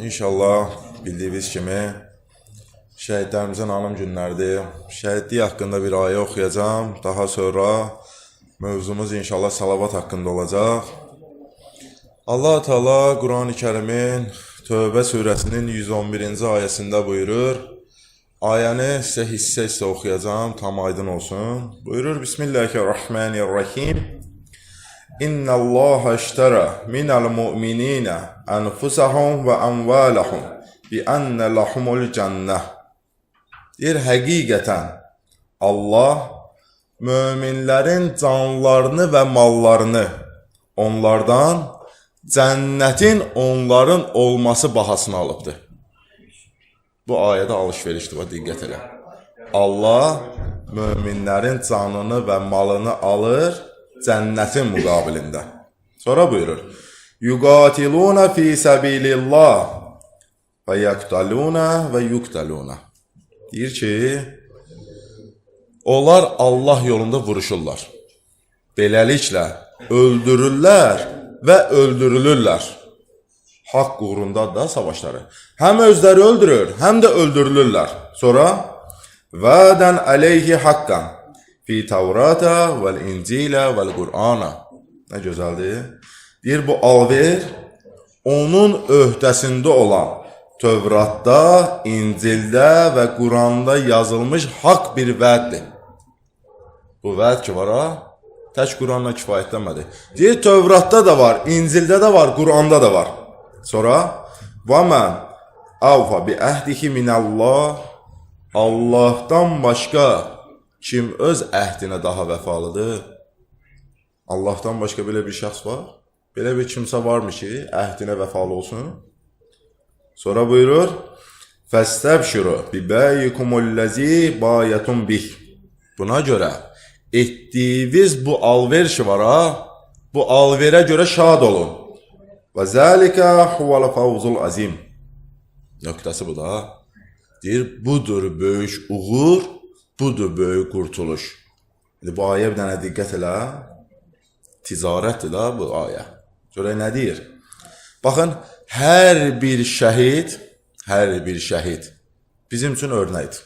İnşallah bildiyiniz kimi şəhidlərimizin anım günlərdir. Şəhidlik haqqında bir ayə oxuyacağım. Daha sonra mövzumuz inşallah salavat haqqında olacaq. Allah Teala Quran-ı Kərimin Tövbə surəsinin 111-ci ayəsində buyurur. Ayəni sizə hissə oxuyacağım, tam aydın olsun. Buyurur, Bismillahirrahmanirrahim. İnna Allah iştara minal mu'minina anfusahum ve amvalahum bi anna lahumul cennah. Deyir, həqiqətən Allah möminlərin canlarını və mallarını onlardan cənnətin onların olması bahasına alıbdır. Bu ayədə alış-verişdir, diqqət elə. Allah möminlərin canını və malını alır cənnətin müqabilində. Sonra buyurur, yuqatiluna fi sabilillah və yaqtaluna və yuqtaluna. Deyir ki, onlar Allah yolunda vuruşurlar. Beləliklə öldürürlər və öldürülürlər. Haqq uğrunda da savaşları. Həm özləri öldürür, həm də öldürülürlər. Sonra vədən əleyhi haqqan fi Tevrata vel İncila vel Qur'ana. Nə gözəldir. Deyir, bu alver onun öhdəsində olan Tövratda, İncildə və Quranda yazılmış haqq bir vəddir. Bu vəd ki var ha, tək Quranla kifayətlənmədi. Deyir, Tövratda da var, İncildə də var, Quranda da var. Sonra وَمَنْ أَوْفَ بِأَهْدِهِ مِنَ اللّٰهِ Allah'tan başqa kim öz əhdinə daha vəfalıdır? Allah'tan başqa belə bir şəxs var? Belə bir kimsə varmı ki, əhdinə vəfalı olsun? Sonra buyurur, فَاسْتَبْشِرُوا بِبَيِّكُمُ الَّذ۪ي بَايَتُمْ بِهِ Buna görə etdiyiniz bu alver-şi var ha, bu alverə görə şad olun. وَذَٰلِكَ هُوَ الْفَوْزُ الْعَظِيمُ Nöqtəsi bu da. Deyir, budur böyük uğur, budur böyük qurtuluş. Bu ayə bir dənə diqqət elə. Ticarətdir da bu ayə. Görək nə deyir? Baxın, hər bir şəhid bizim üçün örnəkdir.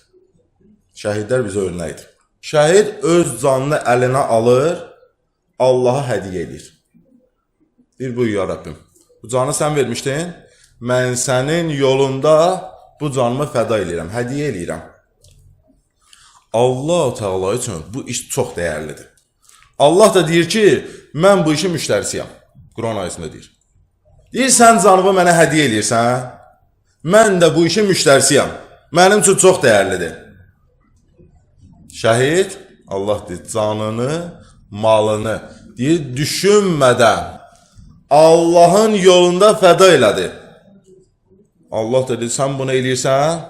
Şəhidlər bizə örnəkdir. Şəhid öz canını əlinə alır, Allaha hədiyyə edir. Deyir, buyur ya Rəbbim, bu canı sən vermişdin, mən sənin yolunda bu canımı fəda edirəm, hədiyyə edirəm. Allah Teala üçün bu iş çox dəyərlidir. Allah da deyir ki, mən bu işin müştərisiyəm. Quran ayəsində deyir. Deyir, sən canımı mənə hədiyyə edirsən, mən də bu işin müştərisiyəm. Mənim üçün çox dəyərlidir. Şəhid, Allah deyir, canını, malını, deyir, düşünmədən Allahın yolunda fəda elədi. Allah dedi, sən bunu eləyirsən,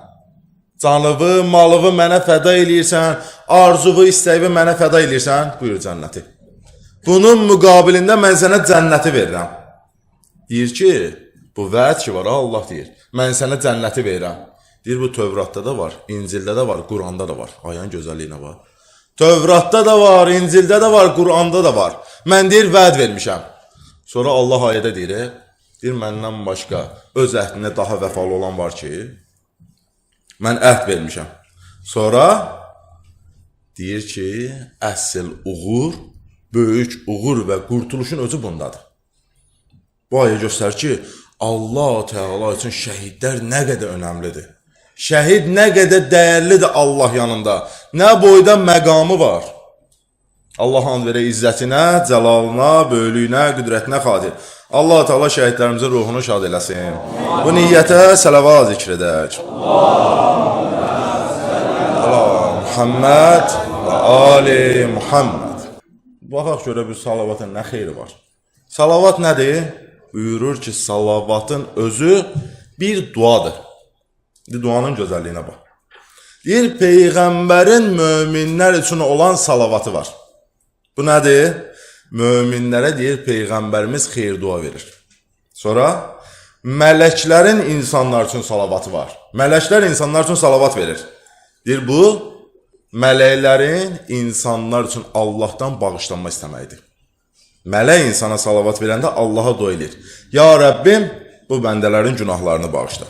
canıvı, malıvı mənə fəda eləyirsən, arzuvu, istəyivi mənə fəda eləyirsən, buyur cənnəti. Bunun müqabilində mən sənə cənnəti verirəm. Deyir ki, bu vəd ki var, Allah deyir, mən sənə cənnəti verirəm. Deyir, bu Tövratda da var, İncildə də var, Quranda da var. Ayənin gözəlliyinə var. Tövratda da var, İncildə də var, Quranda da var. Mən deyir, vəd vermişəm. Sonra Allah ayədə deyir, məndən başqa öz əhdinə daha vəfalı olan var ki, mən əhd vermişəm. Sonra deyir ki, əsl uğur, böyük uğur və qurtuluşun özü bundadır. Bu ayə göstərir ki, Allah Teala üçün şəhidlər nə qədər önəmlidir. Şəhid nə qədər dəyərlidir Allah yanında. Nə boyda məqamı var. Allah and verə izzətinə, cəlalına, böyülüyünə, qüdrətinə xatir. Allah Teala şəhidlərimizin ruhunu şad eləsin. Bu niyyətə sələvat zikr edək. Allah Muhammed və Ali Muhammed. Baxaq görə bu salavatın nə xeyri var. Salavat nədir? Buyurur ki, salavatın özü bir duadır. Duanın gözəlliyinə bax. Deyir, Peyğəmbərin möminlər üçün olan salavatı var. Bu nədir? Möminlərə deyir, Peyğəmbərimiz xeyir dua verir. Sonra, mələklərin insanlar üçün salavatı var. Mələklər insanlar üçün salavat verir. Deyir, bu, mələklərin insanlar üçün Allahdan bağışlanma istəməkdir. Mələk insana salavat verəndə Allaha dua edir. Ya Rəbbim, bu bəndələrin günahlarını bağışla.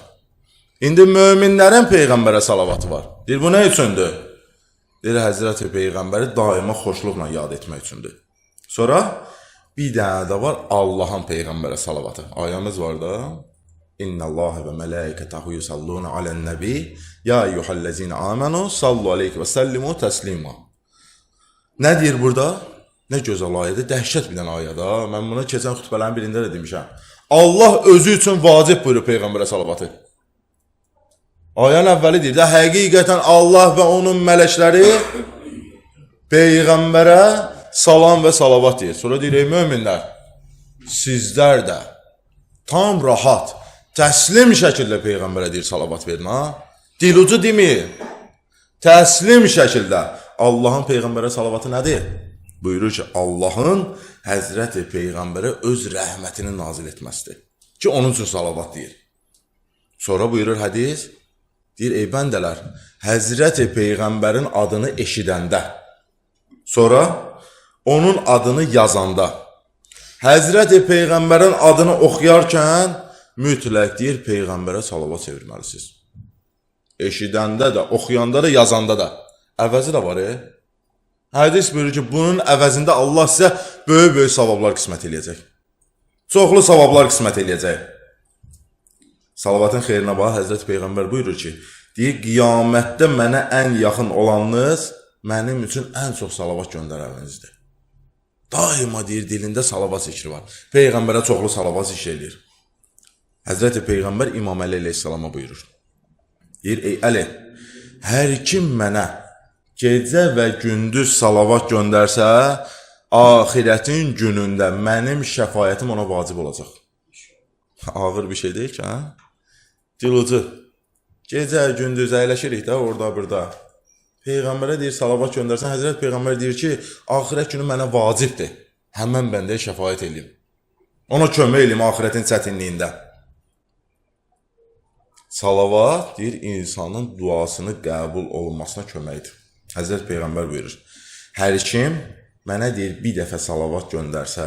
İndi möminlərin Peyğəmbərə salavatı var. Deyir, bu nə üçündür? Deyir, Həzrəti Peyğəmbəri daima xoşluqla yad etmək üçündür. Sonra bir dənə də var Allahın Peyğəmbərə salavatı. Ayəmiz var da. İnnəllâhe və mələikətəhu yusallûne alən-nəbi ya eyyuhəl-ləzīne āmenū sallu aleyhi və səllimu təslima. Nə deyir burada? Nə gözəl ayədir, dəhşət bir dənə ayədə. Mən bunu keçən xütbələrin birində də demişəm. Allah özü üçün vacib buyurur Peyğəmbərə salavatı. Ayənin əvvəli deyir də, həqiqətən Allah və onun mələkləri Peyğəmbərə salam və salavat deyir. Sonra deyir, ey möminlər, sizlər də tam rahat, təslim şəkildə Peyğəmbərə deyir salavat verin, ha? Dilucu demir. Təslim şəkildə Allahın Peyğəmbərə salavatı nədir? Buyurur ki, Allahın Həzrəti Peyğəmbərə öz rəhmətini nazil etməsidir. Ki, onun üçün salavat deyir. Sonra buyurur hədis, deyir, ey bəndələr, Həzrəti Peyğəmbərin adını eşidəndə, sonra onun adını yazanda, Həzrəti Peyğəmbərin adını oxuyarkən, mütləq deyir, Peyğəmbərə salavat çevirməlisiniz. Eşidəndə də, oxuyanda da, yazanda da. Əvəzi də var, Hədis buyurur ki, bunun əvəzində Allah sizə böyük-böyük savablar qismət eləyəcək. Çoxlu savablar qismət eləyəcək. Salavatın xeyrinə bax, Həzrəti Peyğəmbər buyurur ki, deyir, qiyamətdə mənə ən yaxın olanınız mənim üçün ən çox salavat göndərənizdir. Daima deyir, dilində salavat zikri var. Peyğəmbərə çoxlu salavat zikr eləyir. Həzrəti Peyğəmbər İmam Əli əleyhissalama buyurur. Deyir, ey Əli, hər kim mənə gecə və gündüz salavat göndərsə, axirətin günündə mənim şəfayətim ona vacib olacaq. Ağır bir şey deyil ki, hə? Dilucu. Gecə, gündüz əyləşirik də, orada, burada. Peyğəmbərə deyir, salavat göndərsən, Həzrət Peyğəmbər deyir ki, axirət günü mənə vacibdir. Həmən bəndəyə şəfayət eləyim. Ona kömək eləyim axirətin çətinliyində. Salavat, deyir, insanın duasını qəbul olunmasına köməkdir. Həzrət Peyğəmbər buyurur, hər kim mənə deyir, bir dəfə salavat göndərsə,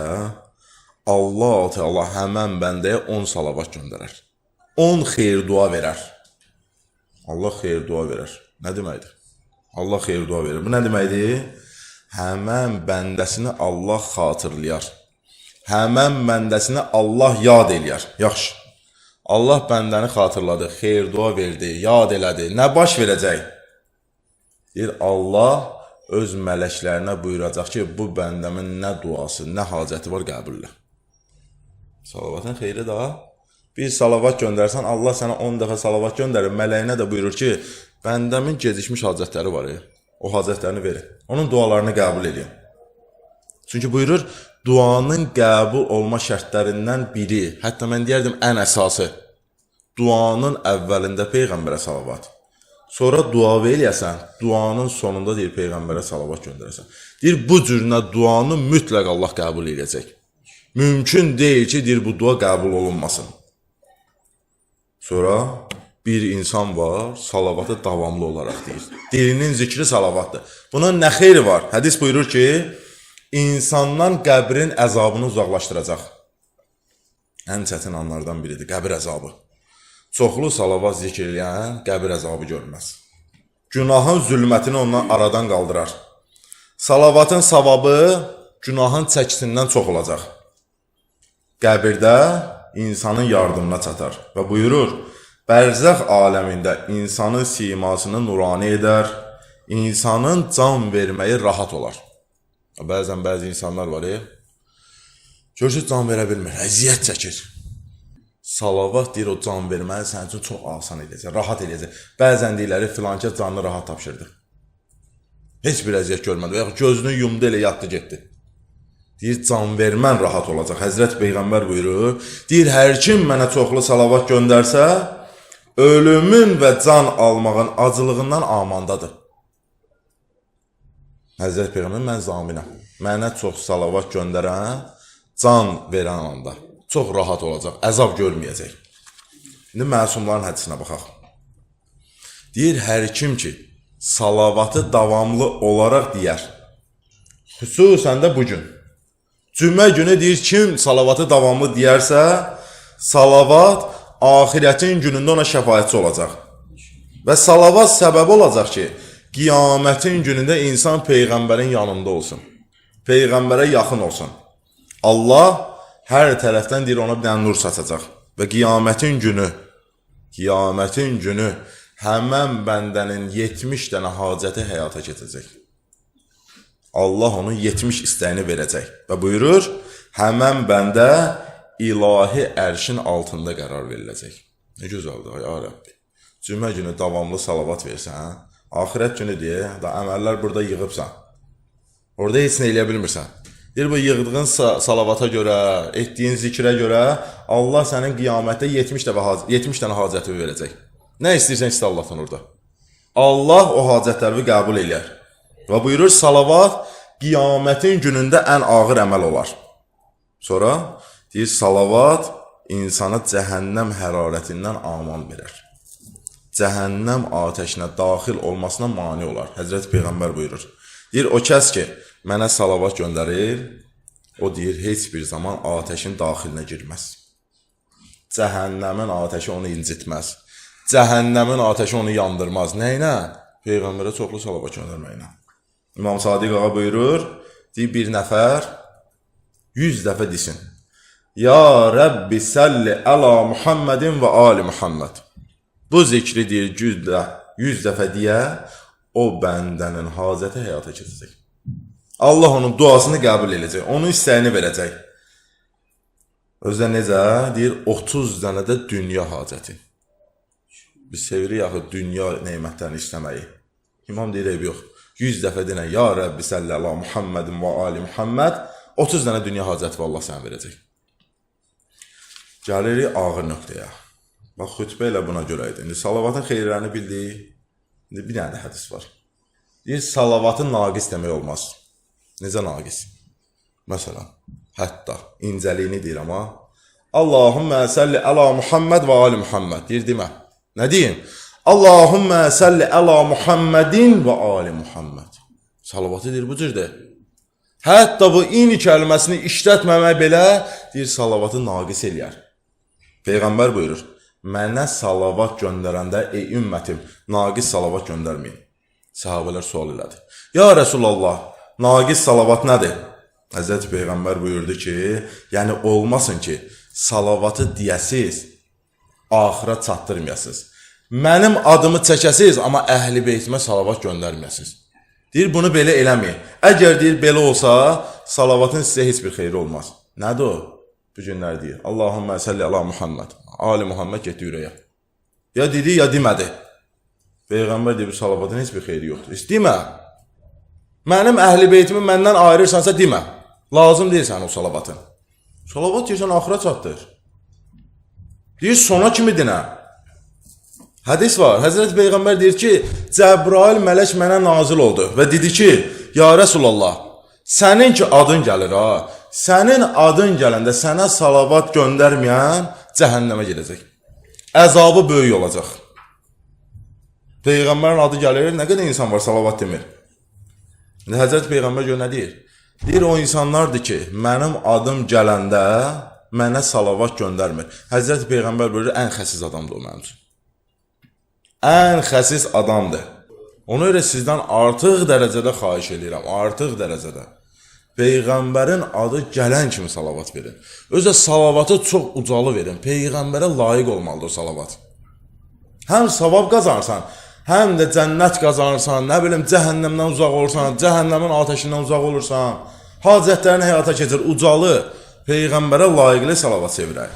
Allah Teala həmən bəndəyə 10 salavat göndərər. 10 xeyir dua verər. Allah xeyir dua verər. Nə deməkdir? Allah xeyir dua verir. Bu nə deməkdir? Həmən bəndəsini Allah xatırlayar. Həmən bəndəsini Allah yad eləyər. Yaxşı. Allah bəndəni xatırladı, xeyir dua verdi, yad elədi. Nə baş verəcək? Deyir, Allah öz mələklərinə buyuracaq ki, bu bəndəmin nə duası, nə hacəti var qəbullə. Salavatın xeyri daha. Bir salavat göndərsən, Allah sənə 10 dəfə salavat göndərir, mələyinə də buyurur ki, bəndəmin gecikmiş hacətləri var, o hacətlərini verin. Onun dualarını qəbul edin. Çünki buyurur, duanın qəbul olma şərtlərindən biri, hətta mən deyərdim ən əsası, duanın əvvəlində Peyğəmbərə salavat. Sonra dua eləyəsən, duanın sonunda deyir, Peyğəmbərə salavat göndərəsən. Deyir, bu cürünə duanı mütləq Allah qəbul edəcək. Mümkün deyil ki, deyir, bu dua qəbul olunmasın. Sonra bir insan var, salavatı davamlı olaraq deyir. Dilinin zikri salavatdır. Bunun nə xeyri var? Hədis buyurur ki, insandan qəbrin əzabını uzaqlaşdıracaq. Ən çətin anlardan biridir, qəbir əzabı. Çoxlu salavat zikr eləyən qəbir əzabı görməz. Günahın zülmətini ondan aradan qaldırar. Salavatın savabı günahın çəkisindən çox olacaq. Qəbirdə insanın yardımına çatar və buyurur, bərzəx aləmində insanın simasını nurani edər, insanın can verməyi rahat olar. Bəzən bəzi insanlar var, görüşü can verə bilmir, əziyyət çəkir. Salavat deyir, o can verməli sənin üçün çox asan edəcək, rahat edəcək. Bəzən deyirləri, filankə canını rahat tapşırdı. Heç bir əziyyət görmədi, və gözünü yumdu elə yatdı, getdi. Deyir, can vermən rahat olacaq. Həzrət Peyğəmbər buyurur, deyir, hər kim mənə çoxlu salavat göndərsə, ölümün və can almağın acılığından amandadır. Həzrət Peyğəmbər, mən zaminəm. Mənə çox salavat göndərən, can verən anda çox rahat olacaq, əzab görməyəcək. İndi məsumların hədisinə baxaq. Deyir, hər kim ki, salavatı davamlı olaraq deyər, xüsusən də bugün, cümə günü deyir, kim salavatı davamlı deyərsə, salavat axirətin günündə ona şəfaətçi olacaq. Və salavat səbəb olacaq ki, qiyamətin günündə insan Peyğəmbərin yanında olsun. Peyğəmbərə yaxın olsun. Allah hər tərəfdən deyir ona bir dənə nur saçacaq. Və qiyamətin günü həmən bəndənin 70 dənə hacəti həyata keçəcək. Allah onun 70 istəyini verəcək. Və buyurur, həmən bəndə ilahi ərşin altında qərar veriləcək. Ne gözəldir, ya Rəbbi. Cümə günü davamlı salavat versən, axirət günü deyə, da əməllər burada yığıbsan. Orada heç nə eləyə bilmirsən. Deyir, bu yığdığın salavata görə, etdiyin zikrə görə Allah sənin qiyamətdə 70 dənə hacəti verəcək. Nə istəyirsən istə Allahdan orada. Allah o hacətləri qəbul eləyər. Və buyurur, salavat qiyamətin günündə ən ağır əməl olar. Sonra deyir, salavat insana cəhənnəm hərarətindən aman verər. Cəhənnəm atəşinə daxil olmasına mani olar. Həzrət Peyğəmbər buyurur. Deyir, o kəs ki, mənə salavat göndərir, o deyir, heç bir zaman atəşin daxilinə girməz. Cəhənnəmin atəşi onu incitməz. Cəhənnəmin atəşi onu yandırmaz. Nəyinə? Peyğəmbərə çoxlu salavat göndərməyinə. İmam Sadiq ağa buyurur, deyir, bir nəfər 100 dəfə desin. Ya Rəbbi səlli əla Muhammedin və ali Muhammed. Bu zikri deyir, 100 dəfə deyə, o bəndənin hacəti həyata keçəcək. Allah onun duasını qəbul edəcək, onun istəyini verəcək. Özdə necə? Deyir, 30 dənə də dünya hacəti. Biz sevirik yaxı dünya neymətlərini istəməyi. İmam deyir, eyb yox. 100 dəfə denə, ya Rəbbi səllə əla Muhammedin və ali Muhammed, 30 dənə dünya hacəti və Allah sənə verəcək. Gəlirik ağır nöqtəyə. Bax, xütbə ilə buna görə idi. İndi salavatın xeyirlərini bildik. İndi bir dənə də hədis var. Deyir, salavatın naqis demək olmaz. Necə naqis? Məsələn, hətta incəliyini deyir amma Allahümmə səlli əla Muhammed və ali Muhammed deyir, demə. Nə deyim? Allahümmə səlli əla Muhammedin və ali Muhammed. Salavatı deyir, bu cürdür. Hətta bu ini kəlməsini işlətməmək belə deyir, salavatı naqis eləyər. Peyğəmbər buyurur, mənə salavat göndərəndə, ey ümmətim, naqis salavat göndərməyin. Sahabələr sual elədi. Ya Rəsulallah, naqis salavat nədir? Həzrət Peyğəmbər buyurdu ki, yəni olmasın ki, salavatı deyəsiz, axıra çatdırmayasınız. Mənim adımı çəkəsiz, amma əhl-i beytimə salavat göndərməyəsiniz. Deyir, bunu belə eləməyin. Əgər deyir, belə olsa, salavatın sizə heç bir xeyri olmaz. Nədir o? Bu günlər deyir, Allahümmə səlli əla Muhammed, ali Muhammed getdi ürəyə. Ya dedi, ya demədi. Peyğəmbər deyir, bu salavatın heç bir xeyri yoxdur. İstəmə. Mənim əhl-i beytimi məndən ayırırsansa demə. Lazım deyil sən o salavatın. Salavat deyirsən, axıra çatdır. Deyir, sona kimi dinə. Hədis var. Həzrət Peyğəmbər deyir ki, Cəbrail mələk mənə nazil oldu və dedi ki, ya Rəsulallah, sənin ki adın gəlir ha, sənin adın gələndə sənə salavat göndərməyən cəhənnəmə gedəcək. Əzabı böyük olacaq. Peyğəmbərin adı gəlir, nə qədər insan var salavat demir. Həzrət Peyğəmbər gör nə deyir? Deyir, o insanlardır ki, mənim adım gələndə mənə salavat göndərmir. Həzrət Peyğəmbər buyurur, ən xəsis adamdır o mənim üçün. Ən xəsis adamdır. Ona görə sizdən artıq dərəcədə xahiş edirəm, artıq dərəcədə. Peyğəmbərin adı gələn kimi salavat verin. Özə salavatı çox ucalı verin. Peyğəmbərə layiq olmalıdır o salavat. Həm savab qazanırsan, həm də cənnət qazanırsan, nə bilim, cəhənnəmdən uzaq olursan, cəhənnəmin ateşindən uzaq olursan, hacətlərini həyata keçir, ucalı, Peyğəmbərə layiqli salavat çevirər.